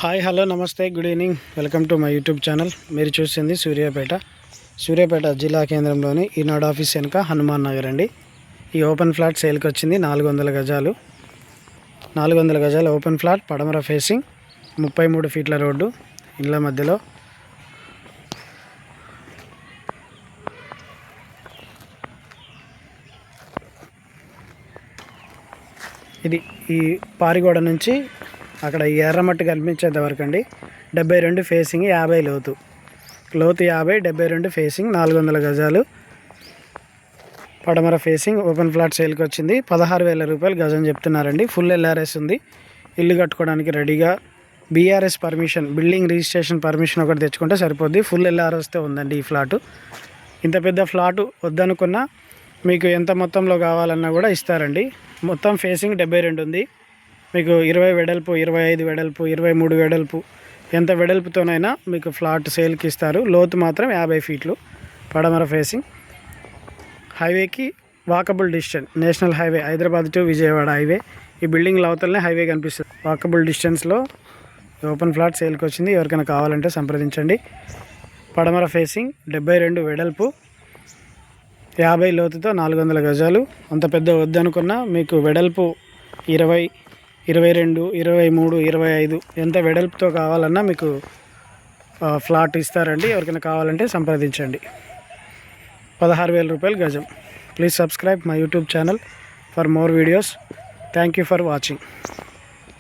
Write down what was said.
Hi hello నమస్తే good evening welcome to my YouTube channel. మీరు చూసింది సూర్యాపేట జిల్లా కేంద్రంలోని ఈనాడు ఆఫీస్ వెనుక హనుమాన్ నగర్ అండి. ఈ ఓపెన్ ఫ్లాట్ సేల్కి వచ్చింది 400 గజాలు. 400 గజాల ఓపెన్ ఫ్లాట్, పడమర ఫేసింగ్, 33 ఫీట్ల రోడ్డు, ఇళ్ళ మధ్యలో. ఇది ఈ పారిగోడ నుంచి అక్కడ ఎర్రమట్టి కనిపించేంత వరకు అండి. 72 ఫేసింగ్, 50 లోతు 50, 72 ఫేసింగ్, 400 గజాలు పడమర ఫేసింగ్ ఓపెన్ ఫ్లాట్ సేల్కి వచ్చింది. 16,000 రూపాయలు గజం చెప్తున్నారండి. ఫుల్ ఎల్ఆర్ఎస్ ఉంది. ఇల్లు కట్టుకోవడానికి రెడీగా. BRS permission, building registration permission ఒకటి తెచ్చుకుంటే సరిపోద్ది. ఫుల్ ఎల్ఆర్ఎస్తో ఉందండి ఈ ఫ్లాటు. ఇంత పెద్ద ఫ్లాటు వద్దనుకున్నా మీకు ఎంత మొత్తంలో కావాలన్నా కూడా ఇస్తారండి. మొత్తం ఫేసింగ్ 72 ఉంది. మీకు 20 వెడల్పు, 25 వెడల్పు, 23 వెడల్పు, ఎంత వెడల్పుతోనైనా మీకు ఫ్లాట్ సేల్కి ఇస్తారు. లోతు మాత్రం 50 ఫీట్లు. పడమర ఫేసింగ్, హైవేకి walkable distance. National highway Hyderabad to Vijayawada highway. ఈ బిల్డింగ్ అవతలనే హైవే కనిపిస్తుంది. వాకబుల్ డిస్టెన్స్లో ఓపెన్ ఫ్లాట్ సేల్కి వచ్చింది. ఎవరికైనా కావాలంటే సంప్రదించండి. పడమర ఫేసింగ్, 72 వెడల్పు, 50 లోతుతో 400 గజాలు. అంత పెద్ద వద్దనుకున్నా మీకు వెడల్పు 20, 22, 23, 25 ఎంత వెడల్పుతో కావాలన్నా మీకు ఫ్లాట్ ఇస్తారండి. ఎవరికైనా కావాలంటే సంప్రదించండి. 16,000 రూపాయలు గజం. Please subscribe my YouTube channel for more videos. Thank you for watching.